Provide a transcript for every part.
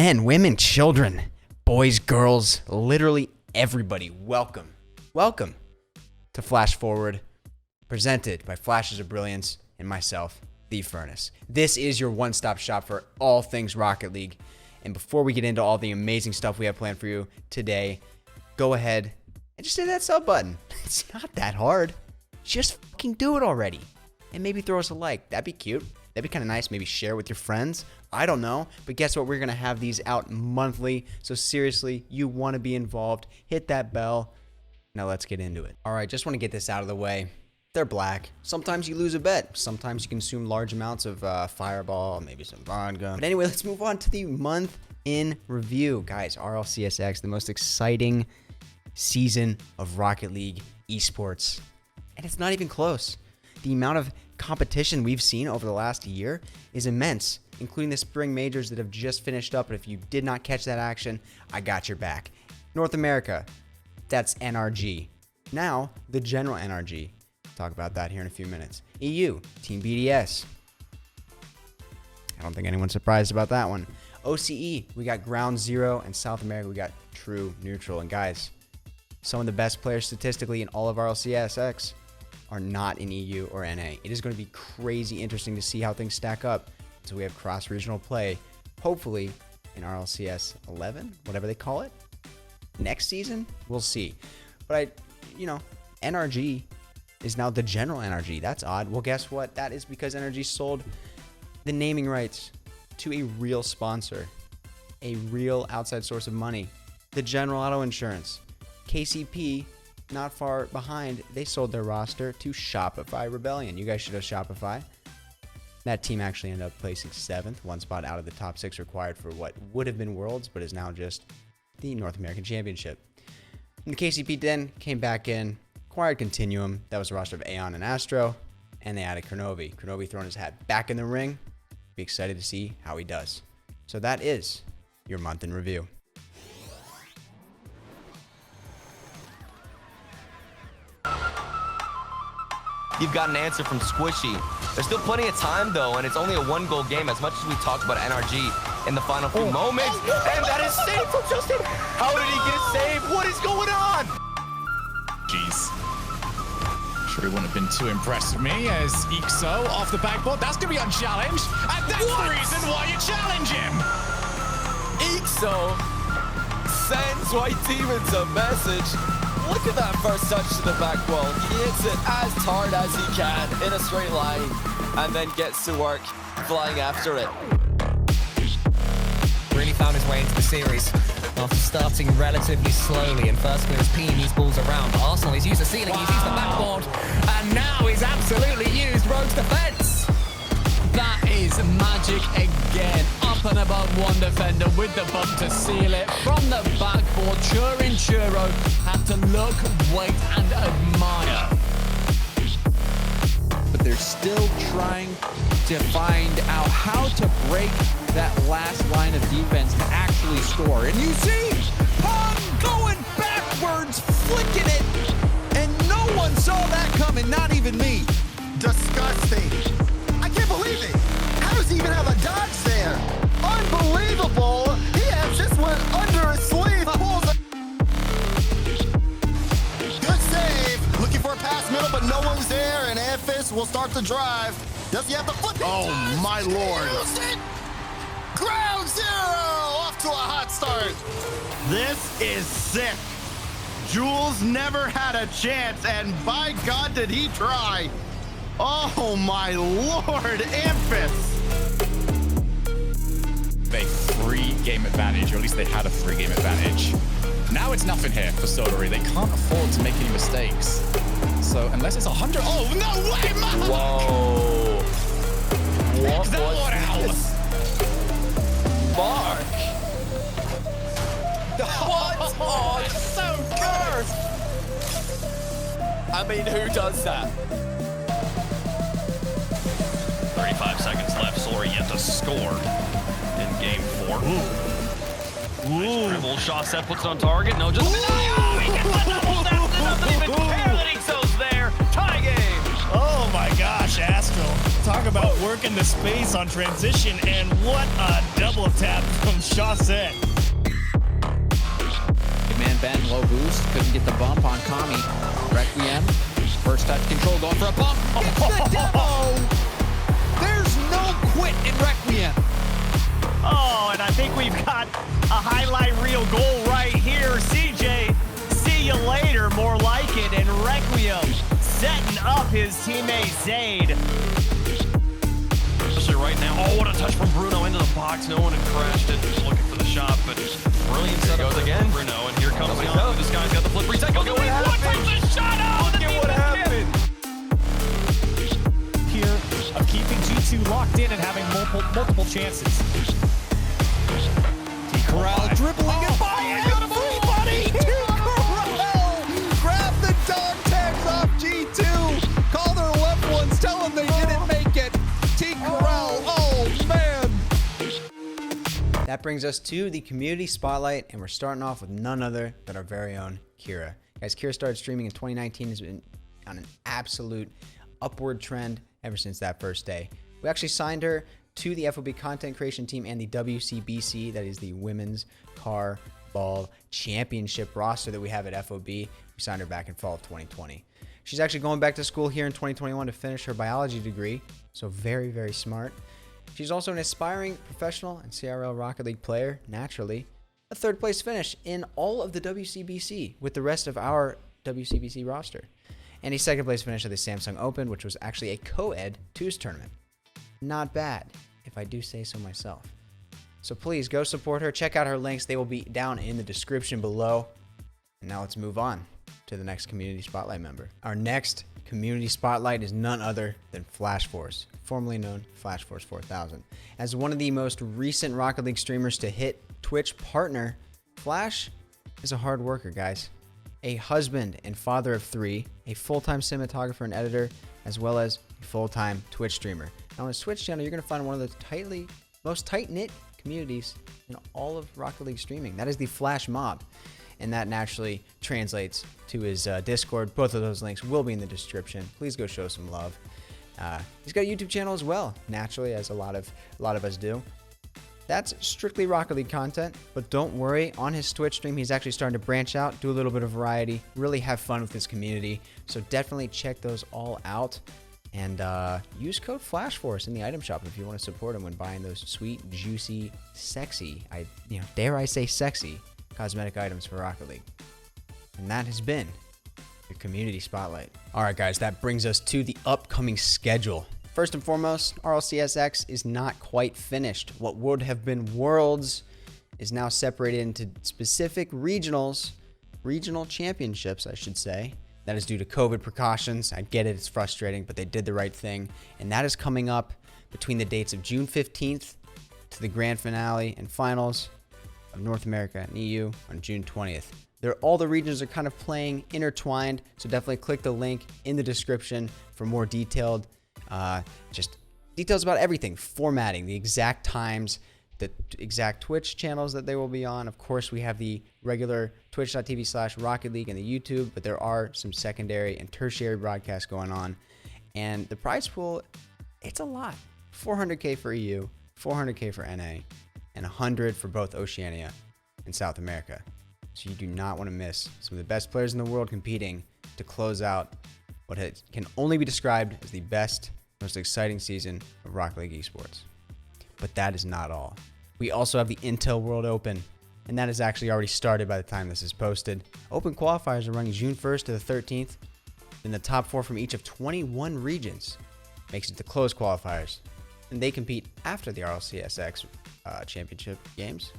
men, women, children, boys, girls, literally everybody. Welcome to Flash Forward, presented by Flashes of Brilliance and myself, The Furnace. This is your one-stop shop for all things Rocket League. And before we get into all the amazing stuff we have planned for you today, go ahead and just hit that sub button. It's not that hard. Just fucking do it already. And maybe throw us a like. That'd be cute. That'd be kind of nice. Maybe share with your friends. I don't know. But guess what? We're going to have these out monthly. So seriously, you want to be involved. Hit that bell. Now let's get into it. All right, just want to get this out of the way. They're black. Sometimes you lose a bet. Sometimes you consume large amounts of Fireball, maybe some vodka. But anyway, let's move on to the month in review. Guys, RLCSX, the most exciting season of Rocket League esports. And it's not even close. The amount of competition we've seen over the last year is immense, including the spring majors that have just finished up. But if you did not catch that action, I got your back. North America, that's NRG. Now, the General NRG. Talk about that here in a few minutes. EU, Team BDS. I don't think anyone's surprised about that one. OCE, we got Ground Zero, and South America, we got True Neutral. And guys, some of the best players statistically in all of RLCSX are not in EU or NA. It is going to be crazy interesting to see how things stack up. So we have cross-regional play, hopefully in RLCS 11, whatever they call it. Next season, we'll see. But NRG is now the General NRG. That's odd. Well, guess what? That is because NRG sold the naming rights to a real sponsor, a real outside source of money, the General Auto Insurance. KCP, not far behind, they sold their roster to Shopify Rebellion. You guys should have Shopify. That team actually ended up placing 7th, one spot out of the top 6 required for what would have been Worlds, but is now just the North American Championship. And the KCP then came back in, acquired Continuum. That was the roster of Aeon and Astro, and they added Kronovi. Kronovi throwing his hat back in the ring. Be excited to see how he does. So that is your month in review. You've got an answer from Squishy. There's still plenty of time, though, and it's only a 1-goal game, as much as we talked about NRG in the final few moments. And that is saved from Justin. How did he get saved? What is going on? Jeez. Sure he wouldn't have been too impressed with me as Ixo off the backboard. That's going to be unchallenged. And that's the reason why you challenge him. Ixo sends White Demons a message. Look at that first touch to the back wall. He hits it as hard as he can in a straight line and then gets to work flying after it. Really found his way into the series after starting relatively slowly and first clears peeing these balls around. But Arsenal, he's used the ceiling, he's used the backboard, and now he's absolutely used Rogue's defense. That is magic again. Up and above one defender with the bump to seal it. From the backboard, Churro had to look, wait, and admire. But they're still trying to find out how to break that last line of defense to actually score. And you see Pong going backwards, flicking it, and no one saw that coming, not even me. Disgusting. I can't believe it. How does he even have a dodge there? Unbelievable. He has just went under his sleeve. Pulls a good save. Looking for a pass middle, but no one's there, and Amphis will start the drive. Does he have the foot? Oh, my Lord. Ground Zero off to a hot start. This is sick. Jules never had a chance, and by God did he try. Oh my Lord, Amphis. A free game advantage, or at least they had a free game advantage. Now it's nothing here for Solaree. They can't afford to make any mistakes. So unless it's 100, oh no way, man! Whoa! What Check that one out! Mark! What? Oh, it's so good! I mean, who does that? 35 seconds left. Solaree yet to score in game 4. Nice dribble. Shot set puts it on target. No, just oh, he gets the double down. Doesn't even care that Ixo's there. Tie game. Oh my gosh, Astral. Talk about working the space on transition, and what a double tap from Chaussette. Big man Ben, low boost, couldn't get the bump on Kami. Requiem, first touch control, going for a bump. It's the demo! There's no quit in Requiem. Oh, and I think we've got a highlight reel goal right here. CJ, see you later, more like it. And Requiem setting up his teammate Zayd. Especially right now. Oh, what a touch from Bruno into the box. No one had crashed it. Just looking for the shot, but Brilliance set goes again. Bruno, and here comes Jan. This guy's got the flip reset. Look at what happened. The shot out. Look at what happened. Here of keeping G2 locked in and having multiple chances. Corral dribbling it by everybody. Corral grab the dog tags off G2. Call their left ones. Tell them they didn't make it. T Corral. Oh man. That brings us to the community spotlight, and we're starting off with none other than our very own Kira. Guys, Kira started streaming in 2019, has been on an absolute upward trend ever since that first day. We actually signed her to the FOB content creation team and the WCBC, that is the Women's Car Ball Championship roster that we have at FOB. We signed her back in fall of 2020. She's actually going back to school here in 2021 to finish her biology degree, so very, very smart. She's also an aspiring professional and CRL Rocket League player, naturally. A third place finish in all of the WCBC with the rest of our WCBC roster. And a second place finish at the Samsung Open, which was actually a co-ed twos tournament. Not bad, if I do say so myself. So please go support her. Check out her links. They will be down in the description below. And now let's move on to the next community spotlight member. Our next community spotlight is none other than FlashForce, formerly known FlashForce 4000. As one of the most recent Rocket League streamers to hit Twitch partner, Flash is a hard worker, guys. A husband and father of 3, a full-time cinematographer and editor, as well as a full-time Twitch streamer. Now on his Twitch channel, you're going to find one of the most tight-knit communities in all of Rocket League streaming. That is the Flash Mob, and that naturally translates to his Discord. Both of those links will be in the description. Please go show some love. He's got a YouTube channel as well, naturally, as a lot of us do. That's strictly Rocket League content, but don't worry, on his Twitch stream, he's actually starting to branch out, do a little bit of variety, really have fun with his community. So definitely check those all out. And use code FlashForce in the item shop if you want to support him when buying those sweet, juicy, sexy, dare I say sexy, cosmetic items for Rocket League. And that has been your community spotlight. All right, guys, that brings us to the upcoming schedule. First and foremost, RLCSX is not quite finished. What would have been Worlds is now separated into specific regional championships, I should say. That is due to COVID precautions. I get it, it's frustrating, but they did the right thing. And that is coming up between the dates of June 15th to the grand finale and finals of North America and EU on June 20th. All the regions are kind of playing intertwined, so definitely click the link in the description for more detailed, just details about everything, formatting, the exact times, the exact Twitch channels that they will be on. Of course, we have the regular twitch.tv/Rocket League and the YouTube, but there are some secondary and tertiary broadcasts going on. And the prize pool, it's a lot. 400K for EU, 400K for NA, and 100 for both Oceania and South America. So you do not want to miss some of the best players in the world competing to close out what can only be described as the best, most exciting season of Rocket League esports. But that is not all. We also have the Intel World Open, and that has actually already started by the time this is posted. Open qualifiers are running June 1st to the 13th. Then the top 4 from each of 21 regions makes it to closed qualifiers, and they compete after the RLCSX Championship games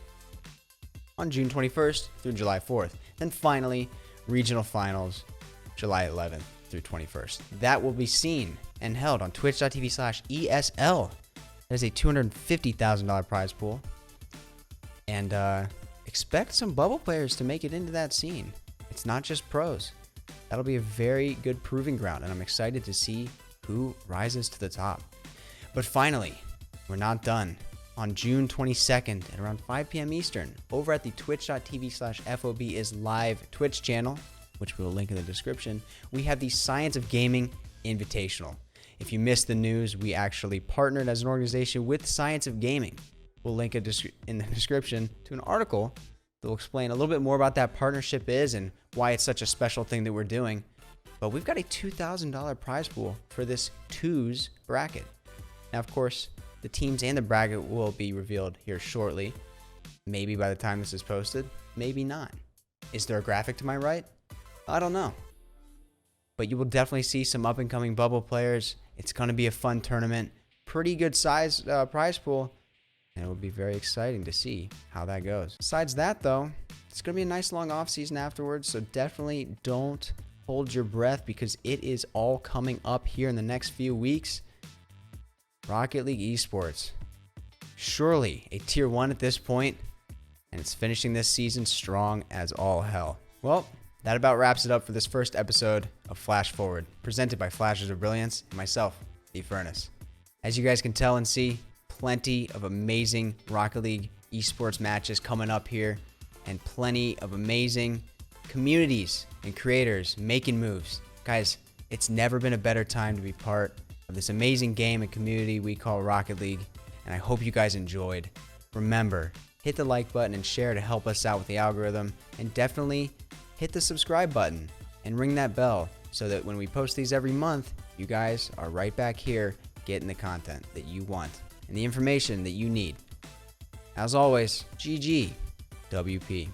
on June 21st through July 4th. Then finally, regional finals, July 11th through 21st. That will be seen and held on twitch.tv/ESL. That is a $250,000 prize pool. And expect some bubble players to make it into that scene. It's not just pros. That'll be a very good proving ground, and I'm excited to see who rises to the top. But finally, we're not done. On June 22nd at around 5 p.m. Eastern, over at the twitch.tv/FOB is live Twitch channel, which we will link in the description, we have the Science of Gaming Invitational. If you missed the news, we actually partnered as an organization with Science of Gaming. We'll link in the description to an article that will explain a little bit more about that partnership is and why it's such a special thing that we're doing. But we've got a $2,000 prize pool for this twos bracket. Now, of course, the teams and the bracket will be revealed here shortly. Maybe by the time this is posted, maybe not. Is there a graphic to my right? I don't know. But you will definitely see some up-and-coming bubble players. It's going to be a fun tournament. Pretty good size prize pool. And it will be very exciting to see how that goes. Besides that, though, it's going to be a nice long off-season afterwards. So definitely don't hold your breath because it is all coming up here in the next few weeks. Rocket League Esports. Surely a tier 1 at this point, and it's finishing this season strong as all hell. Well, that about wraps it up for this first episode of Flash Forward, presented by Flashes of Brilliance and myself, The Furnace. As you guys can tell and see, plenty of amazing Rocket League esports matches coming up here, and plenty of amazing communities and creators making moves. Guys, it's never been a better time to be part of this amazing game and community we call Rocket League, and I hope you guys enjoyed. Remember, hit the like button and share to help us out with the algorithm, and definitely hit the subscribe button and ring that bell so that when we post these every month, you guys are right back here getting the content that you want and the information that you need. As always, GG, WP.